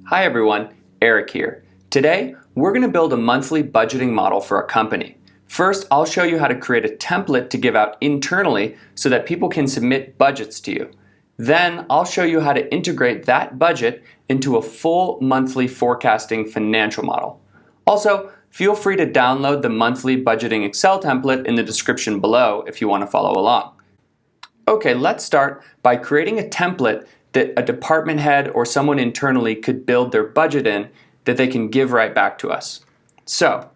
Hi everyone, Eric here. Today, we're going to build a monthly budgeting model for a company. First, I'll show you how to create a template to give out internally so that people can submit budgets to you. Then, I'll show you how to integrate that budget into a full monthly forecasting financial model. Also, feel free to download the monthly budgeting Excel template in the description below if you want to follow along. Okay, let's start by creating a template that a department head or someone internally could build their budget in that they can give right back to us. So,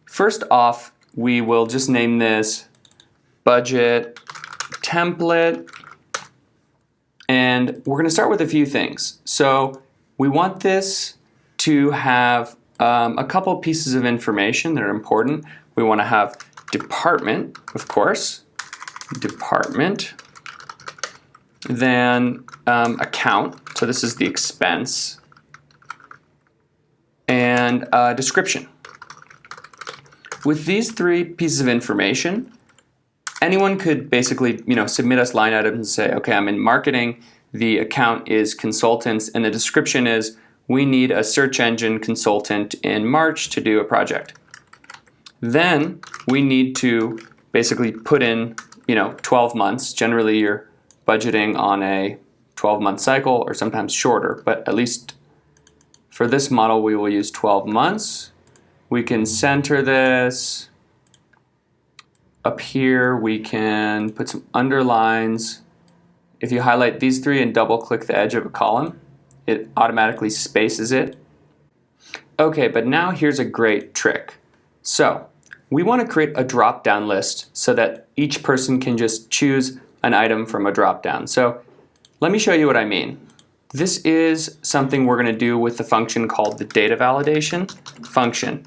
first off, we will just name this budget template, and we're going to start with a few things. So, we want this to have a couple pieces of information that are important. We want to have department, of course, department, then account, so this is the expense, and description. With these three pieces of information, anyone could basically, submit us line items and say, okay, I'm in marketing, the account is consultants, and the description is we need a search engine consultant in March to do a project. Then we need to basically put in, 12 months. Generally, you're budgeting on a 12-month cycle or sometimes shorter, but at least for this model we will use 12 months. We can center this. Up here we can put some underlines. If you highlight these three and double click the edge of a column, it automatically spaces it. Okay, but now here's a great trick. So we want to create a drop-down list so that each person can just choose an item from a drop-down. So let me show you what I mean. This is something we're going to do with the function called the data validation function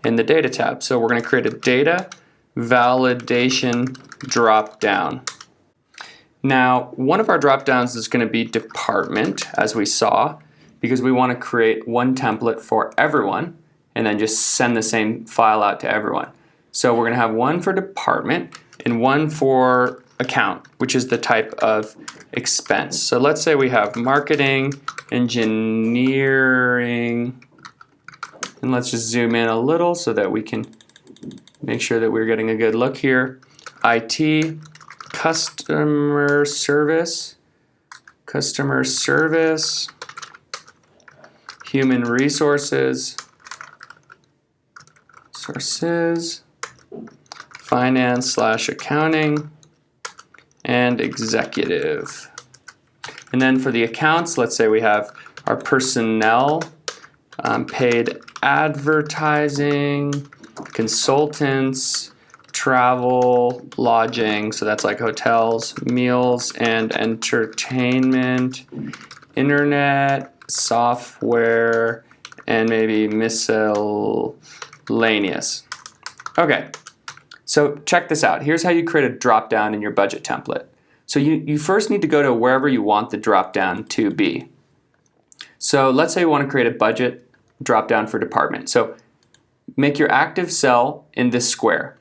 in the data tab. So we're going to create a data validation drop-down. Now, one of our drop-downs is going to be department, as we saw, because we want to create one template for everyone and then just send the same file out to everyone. So we're going to have one for department and one for account, which is the type of expense. So let's say we have marketing, engineering, and let's just zoom in a little so that we can make sure that we're getting a good look here. IT, customer service, human resources, finance/accounting, and executive. And then for the accounts, let's say we have our personnel, paid advertising, consultants, travel, lodging, so that's like hotels, meals and entertainment, internet, software, and maybe miscellaneous. Okay. So check this out. Here's how you create a drop-down in your budget template. So you first need to go to wherever you want the drop-down to be. So let's say you want to create a budget drop-down for department. So make your active cell in this square.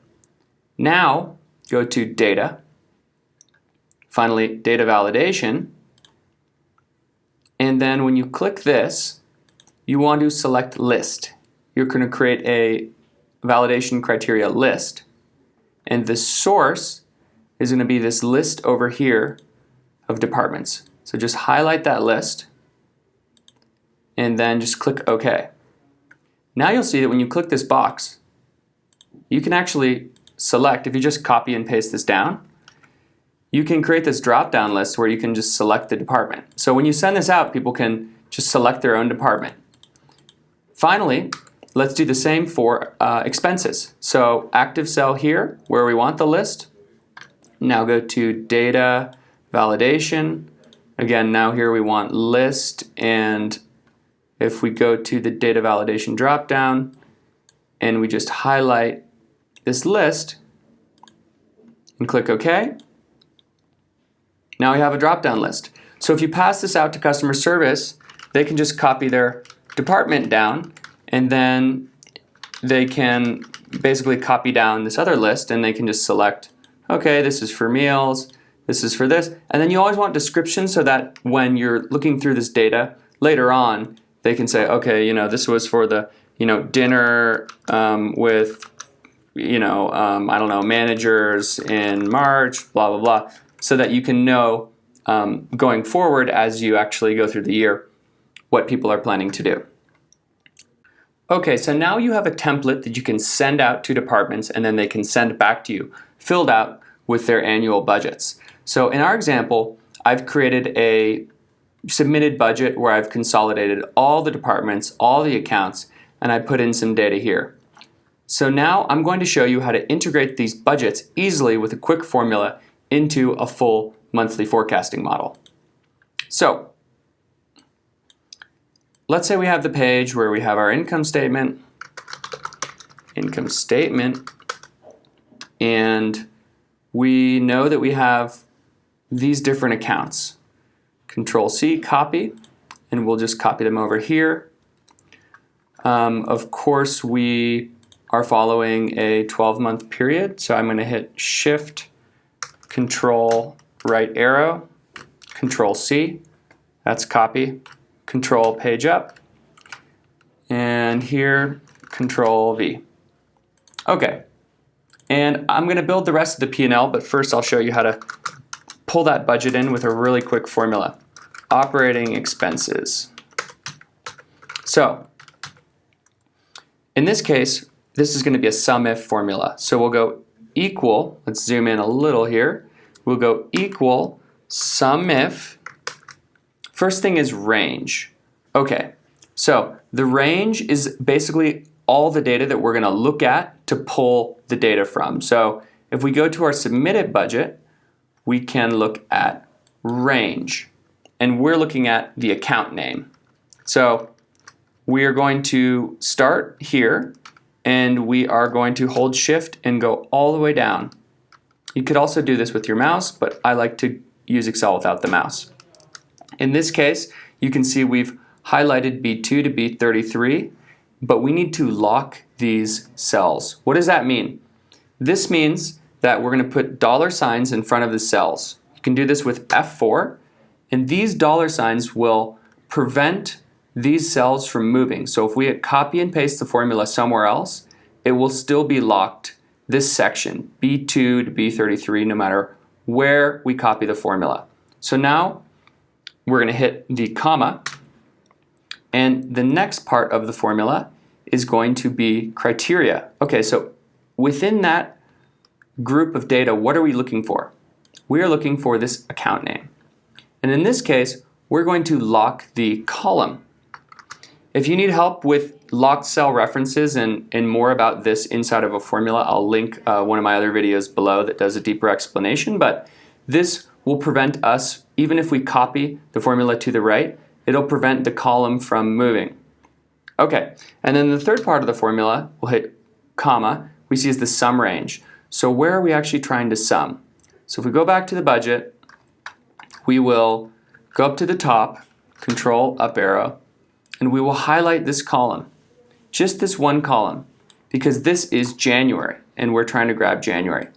Now go to data, finally data validation, and then when you click this, you want to select list. You're going to create a validation criteria list. And the source is going to be this list over here of departments. So just highlight that list and then just click OK. Now you'll see that when you click this box, you can actually select, if you just copy and paste this down, you can create this drop-down list where you can just select the department. So when you send this out, people can just select their own department. Finally, let's do the same for expenses. So active cell here, where we want the list. Now go to data validation. Again, now here we want list, and if we go to the data validation dropdown and we just highlight this list and click OK, now we have a drop-down list. So if you pass this out to customer service, they can just copy their department down, and then they can basically copy down this other list, and they can just select, okay, this is for meals, this is for this. And then you always want descriptions so that when you're looking through this data later on, they can say, okay, this was for the, dinner with, I don't know, managers in March, blah, blah, blah, so that you can know going forward as you actually go through the year what people are planning to do. Okay, so now you have a template that you can send out to departments and then they can send back to you, filled out with their annual budgets. So in our example, I've created a submitted budget where I've consolidated all the departments, all the accounts, and I put in some data here. So now I'm going to show you how to integrate these budgets easily with a quick formula into a full monthly forecasting model. So let's say we have the page where we have our income statement, and we know that we have these different accounts. Control-C, copy, and we'll just copy them over here. Of course, we are following a 12-month period, so I'm going to hit Shift, Control, right arrow, Control-C, that's copy. Control page up, and here Control V. Okay, and I'm going to build the rest of the P&L, but first I'll show you how to pull that budget in with a really quick formula. Operating expenses. So in this case, this is going to be a SUMIF formula. So we'll go equal, let's zoom in a little here, we'll go equal SUMIF. First thing is range. Okay, so the range is basically all the data that we're going to look at to pull the data from. So if we go to our submitted budget, we can look at range, and we're looking at the account name. So we are going to start here, and we are going to hold Shift and go all the way down. You could also do this with your mouse, but I like to use Excel without the mouse. In this case, you can see we've highlighted B2 to B33, but we need to lock these cells. What does that mean? This means that we're going to put dollar signs in front of the cells. You can do this with F4, and these dollar signs will prevent these cells from moving. So if we hit copy and paste the formula somewhere else, it will still be locked, this section, B2 to B33, no matter where we copy the formula. So now we're going to hit the comma, and the next part of the formula is going to be criteria. Okay, so within that group of data, what are we looking for? We are looking for this account name. And in this case, we're going to lock the column. If you need help with locked cell references and more about this inside of a formula, I'll link one of my other videos below that does a deeper explanation, but this will prevent us, even if we copy the formula to the right, it'll prevent the column from moving. Okay, and then the third part of the formula, we'll hit comma, we see is the sum range. So where are we actually trying to sum? So if we go back to the budget, we will go up to the top, Control up arrow, and we will highlight this column, just this one column, because this is January, and we're trying to grab January.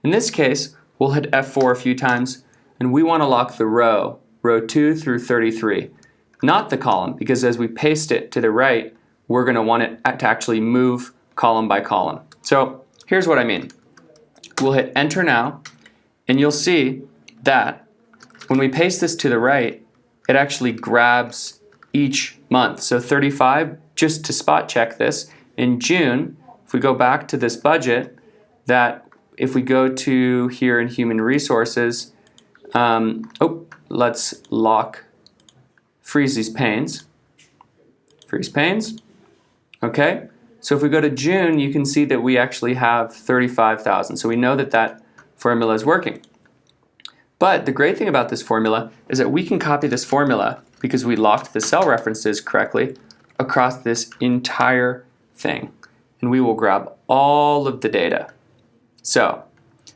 In this case, we'll hit F4 a few times, and we want to lock the row 2 through 33, not the column, because as we paste it to the right, we're going to want it to actually move column by column. So here's what I mean. We'll hit Enter now, and you'll see that when we paste this to the right, it actually grabs each month. So 35, just to spot check this, in June, if we go back to this budget, that if we go to here in Human Resources, let's freeze these panes. Freeze panes. Okay, so if we go to June, you can see that we actually have 35,000. So we know that that formula is working. But the great thing about this formula is that we can copy this formula, because we locked the cell references correctly, across this entire thing. And we will grab all of the data. So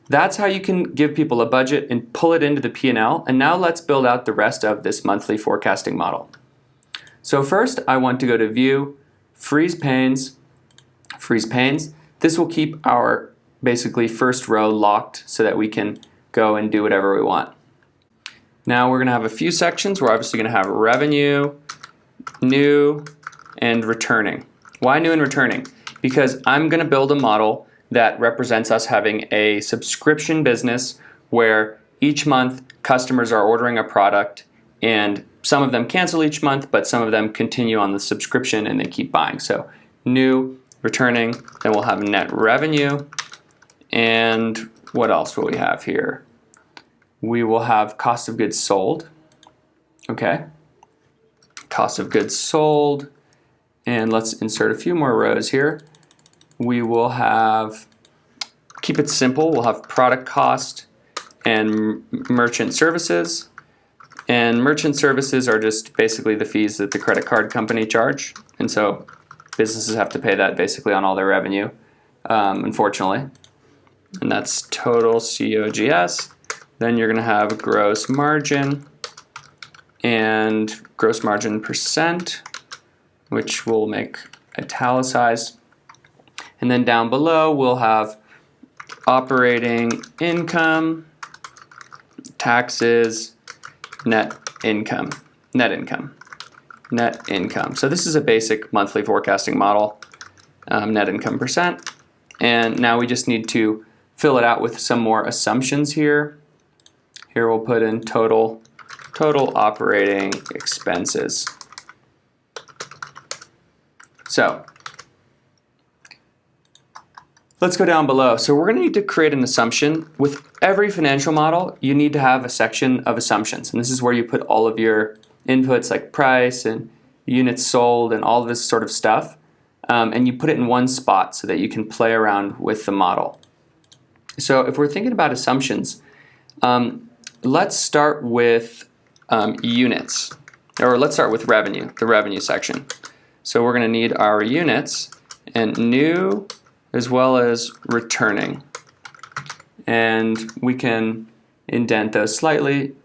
that's how you can give people a budget and pull it into the P&L. And now let's build out the rest of this monthly forecasting model. So first, I want to go to View, Freeze Panes, Freeze Panes. This will keep our basically first row locked so that we can go and do whatever we want. Now we're going to have a few sections. We're obviously going to have revenue, new and returning. Why new and returning? Because I'm going to build a model that represents us having a subscription business where each month customers are ordering a product and some of them cancel each month, but some of them continue on the subscription and they keep buying. So new, returning, then we'll have net revenue. And what else will we have here? We will have cost of goods sold. Okay. Cost of goods sold. And let's insert a few more rows here. We will have, keep it simple, we'll have product cost and merchant services. And merchant services are just basically the fees that the credit card company charge. And so businesses have to pay that basically on all their revenue, unfortunately. And that's total COGS. Then you're going to have gross margin and gross margin percent, which we'll make italicized. And then down below, we'll have operating income, taxes, net income. So this is a basic monthly forecasting model, net income percent. And now we just need to fill it out with some more assumptions here. Here we'll put in total operating expenses. So let's go down below. So we're going to need to create an assumption. With every financial model, you need to have a section of assumptions. And this is where you put all of your inputs like price and units sold and all of this sort of stuff. And you put it in one spot so that you can play around with the model. So if we're thinking about assumptions, let's start with units. Or let's start with revenue, the revenue section. So we're going to need our units and new as well as returning. And we can indent those slightly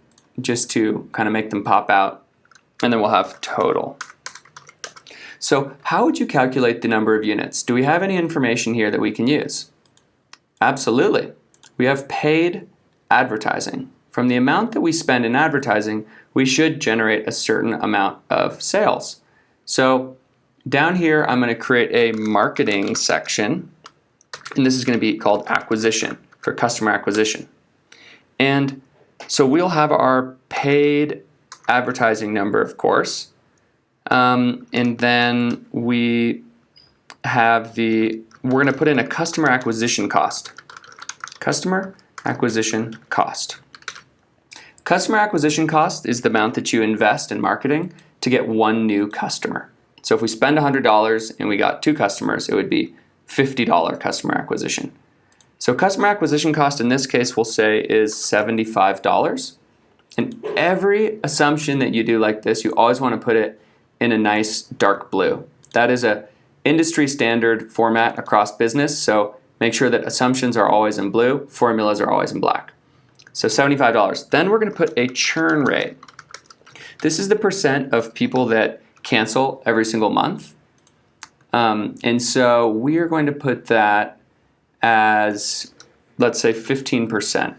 just to kind of make them pop out. And then we'll have total. So how would you calculate the number of units? Do we have any information here that we can use? Absolutely. We have paid advertising. From the amount that we spend in advertising, we should generate a certain amount of sales. So down here, I'm going to create a marketing section. And this is going to be called acquisition, for customer acquisition. And so we'll have our paid advertising number, of course. And then we're going to put in a customer acquisition cost. Customer acquisition cost. Customer acquisition cost is the amount that you invest in marketing to get one new customer. So if we spend $100 and we got 2 customers, it would be $50 customer acquisition. So customer acquisition cost in this case we'll say is $75. And every assumption that you do like this, you always want to put it in a nice dark blue. That is a industry standard format across business, so make sure that assumptions are always in blue, formulas are always in black. So $75. Then we're going to put a churn rate. This is the percent of people that cancel every single month. And so we are going to put that as, let's say, 15%.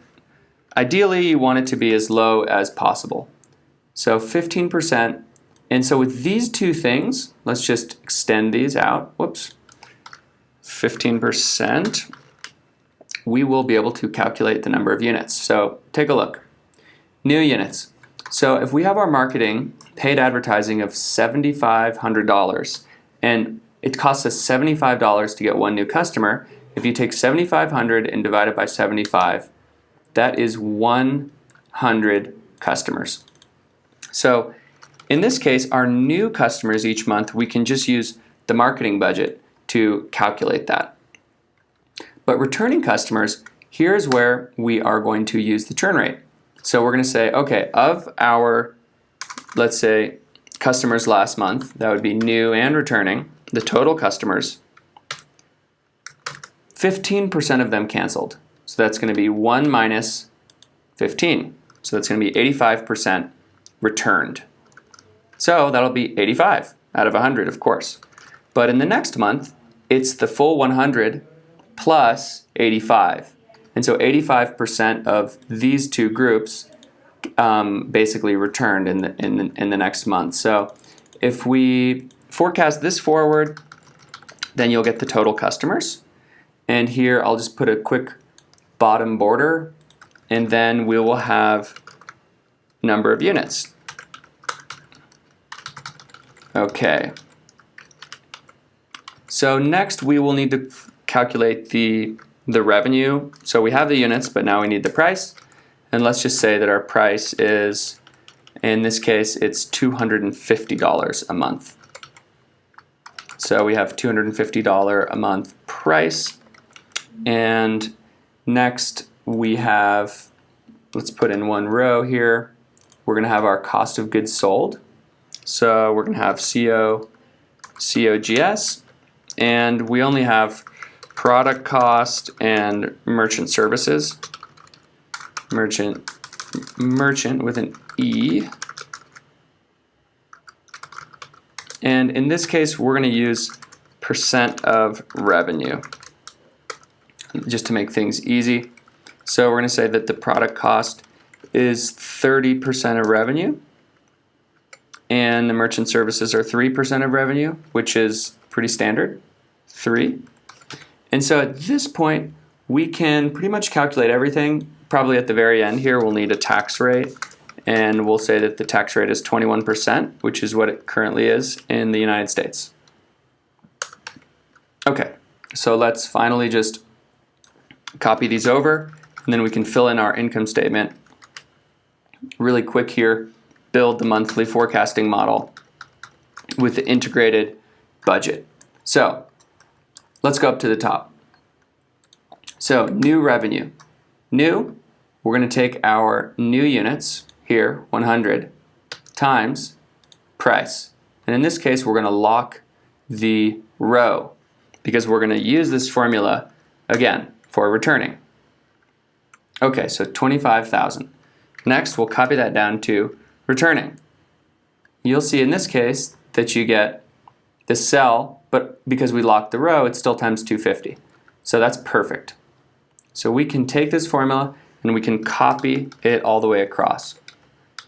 Ideally, you want it to be as low as possible. So 15%. And so with these two things, let's just extend these out. Whoops. 15%. We will be able to calculate the number of units. So take a look. New units. So if we have our marketing paid advertising of $7,500 and it costs us $75 to get one new customer, if you take $7,500 and divide it by 75, that is 100 customers. So in this case, our new customers each month, we can just use the marketing budget to calculate that. But returning customers, here's where we are going to use the churn rate. So we're going to say, okay, of our, let's say, customers last month, that would be new and returning, the total customers, 15% of them canceled. So that's going to be 1 minus 15. So that's going to be 85% returned. So that'll be 85 out of 100, of course. But in the next month, it's the full 100 plus 85. And so 85% of these two groups basically returned in the next month. So if we forecast this forward, then you'll get the total customers. And here I'll just put a quick bottom border, and then we will have number of units. Okay. So next we will need to calculate the revenue. So we have the units, but now we need the price. And let's just say that our price is, in this case, it's $250 a month. So we have $250 a month price. And next we have, let's put in one row here, we're going to have our cost of goods sold. So we're going to have COGS, and we only have product cost and merchant services. Merchant with an E. And in this case, we're going to use percent of revenue, just to make things easy. So we're going to say that the product cost is 30% of revenue, and the merchant services are 3% of revenue, which is pretty standard, 3. And so at this point, we can pretty much calculate everything. Probably at the very end here, we'll need a tax rate, and we'll say that the tax rate is 21%, which is what it currently is in the United States. Okay, so let's finally just copy these over, and then we can fill in our income statement really quick here, build the monthly forecasting model with the integrated budget. So let's go up to the top. So new revenue. New, we're going to take our new units here, 100, times price. And in this case, we're going to lock the row because we're going to use this formula again for returning. Okay, so 25,000. Next, we'll copy that down to returning. You'll see in this case that you get the cell, but because we locked the row, it's still times 250. So that's perfect. So we can take this formula and we can copy it all the way across.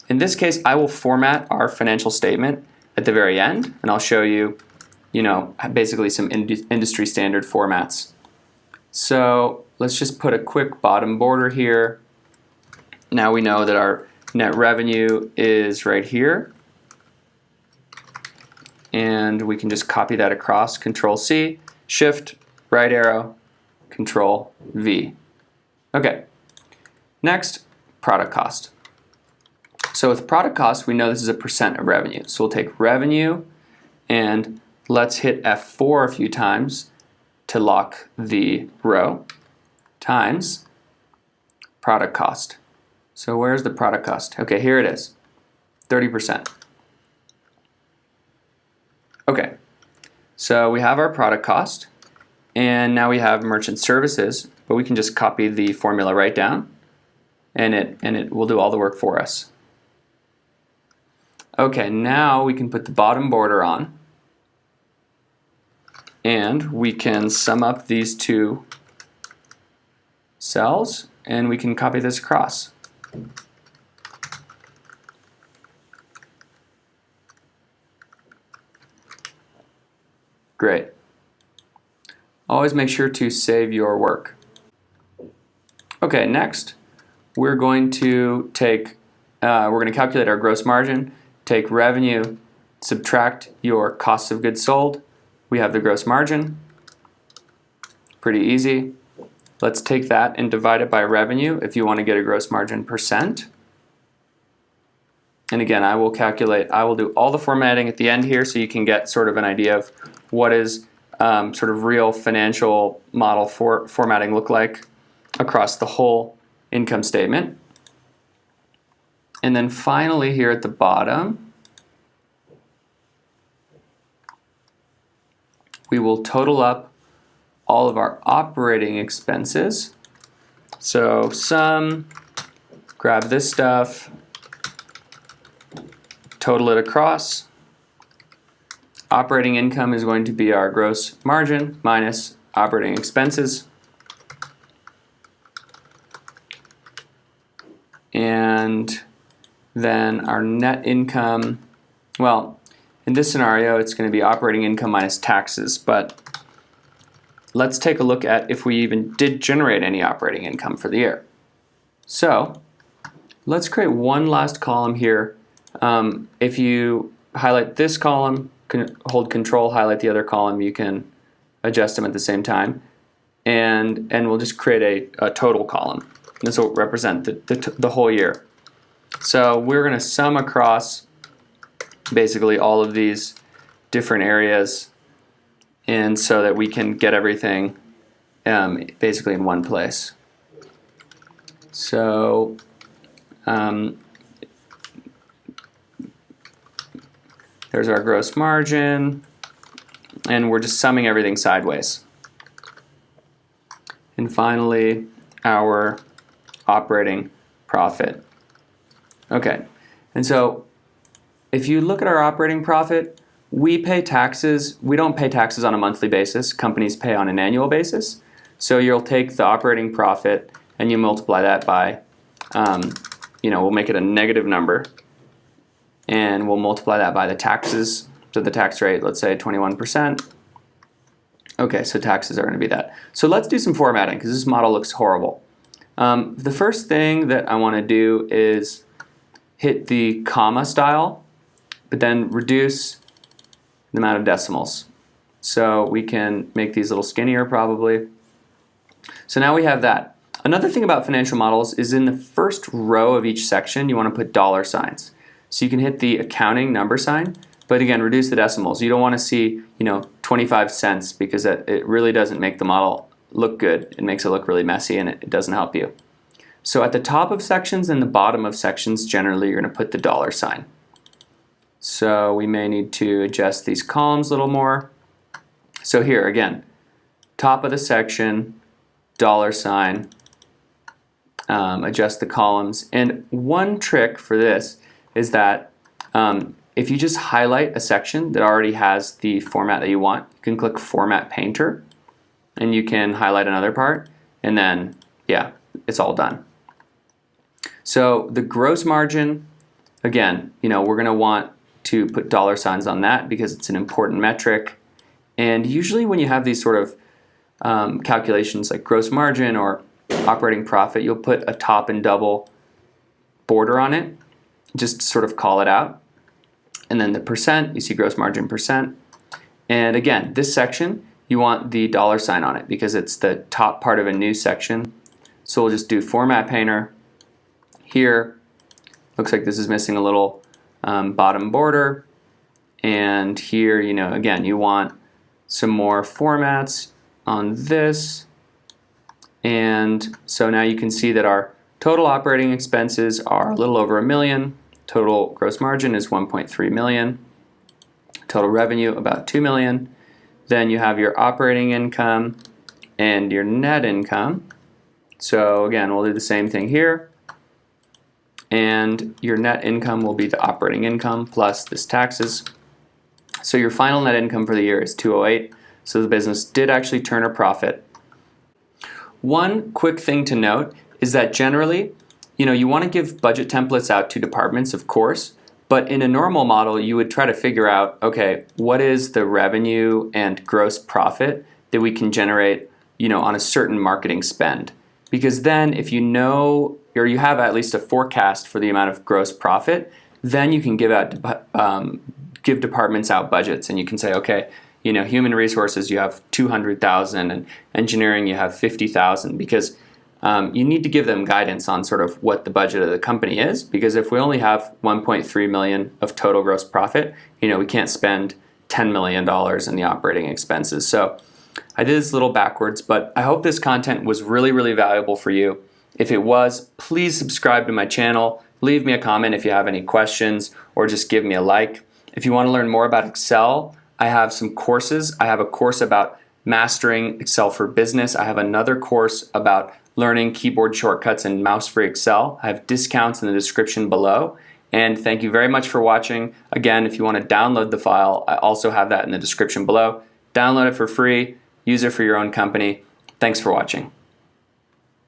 In this case, I will format our financial statement at the very end, and I'll show you, basically some industry standard formats. So let's just put a quick bottom border here. Now we know that our net revenue is right here. And we can just copy that across, Control C, Shift, right arrow, Control V. Okay, next, product cost. So with product cost, we know this is a percent of revenue. So we'll take revenue, and let's hit F4 a few times to lock the row, times product cost. So where's the product cost? Okay, here it is, 30%. Okay, so we have our product cost, and now we have merchant services, but we can just copy the formula right down, and it will do all the work for us. Okay, now we can put the bottom border on, and we can sum up these two cells, and we can copy this across. Great. Always make sure to save your work. Okay, next we're going to calculate our gross margin, take revenue, subtract your cost of goods sold. We have the gross margin. Pretty easy. Let's take that and divide it by revenue if you want to get a gross margin percent. And again, I will do all the formatting at the end here so you can get sort of an idea of what is sort of real financial model formatting look like across the whole income statement. And then finally here at the bottom, we will total up all of our operating expenses. So sum, grab this stuff, total it across. Operating income is going to be our gross margin minus operating expenses. And then our net income, well, in this scenario, it's going to be operating income minus taxes, but let's take a look at if we even did generate any operating income for the year. So let's create one last column here. If you highlight this column, hold Control, highlight the other column, you can adjust them at the same time. And we'll just create a total column. This will represent the whole year. So we're going to sum across basically all of these different areas, and so that we can get everything basically in one place. So there's our gross margin, and we're just summing everything sideways. And finally, our operating profit. Okay, and so if you look at our operating profit, we pay taxes. We don't pay taxes on a monthly basis. Companies pay on an annual basis. So you'll take the operating profit and you multiply that by, we'll make it a negative number, and we'll multiply that by the taxes. So the tax rate, let's say 21%. Okay, so taxes are going to be that. So let's do some formatting because this model looks horrible. The first thing that I want to do is hit the comma style, but then reduce the amount of decimals. So we can make these a little skinnier probably. So now we have that. Another thing about financial models is in the first row of each section, you want to put dollar signs. So you can hit the accounting number sign, but again, reduce the decimals. You don't want to see, 25 cents because it really doesn't make the model look good. It makes it look really messy and it doesn't help you. So at the top of sections and the bottom of sections, generally you're going to put the dollar sign. So we may need to adjust these columns a little more. So here again, top of the section, dollar sign, adjust the columns. And one trick for this is that if you just highlight a section that already has the format that you want, you can click Format Painter and you can highlight another part, and then, yeah, it's all done. So the gross margin, again, we're going to want to put dollar signs on that because it's an important metric. And usually when you have these sort of calculations like gross margin or operating profit, you'll put a top and double border on it, just to sort of call it out. And then the percent, you see gross margin percent. And again, this section, you want the dollar sign on it because it's the top part of a new section. So we'll just do Format Painter. Here, looks like this is missing a little bottom border. And here, again, you want some more formats on this. And so now you can see that our total operating expenses are a little over $1 million. Total gross margin is 1.3 million. Total revenue about 2 million. Then you have your operating income and your net income. So again, we'll do the same thing here. And your net income will be the operating income plus this taxes. So your final net income for the year is 208. So the business did actually turn a profit. One quick thing to note is that generally, you want to give budget templates out to departments, of course, but in a normal model, you would try to figure out, okay, what is the revenue and gross profit that we can generate, on a certain marketing spend? Because then if you know, or you have at least a forecast for the amount of gross profit, then you can give departments out budgets, and you can say, okay, human resources, you have 200,000, and engineering, you have 50,000, because you need to give them guidance on sort of what the budget of the company is, because if we only have 1.3 million of total gross profit, we can't spend $10 million in the operating expenses. So I did this a little backwards, but I hope this content was really, really valuable for you. If it was, please subscribe to my channel, leave me a comment if you have any questions, or just give me a like. If you want to learn more about Excel, I have some courses. I have a course about mastering Excel for business. I have another course about learning keyboard shortcuts and mouse-free Excel. I have discounts in the description below. And thank you very much for watching. Again, if you want to download the file, I also have that in the description below. Download it for free. Use it for your own company. Thanks for watching.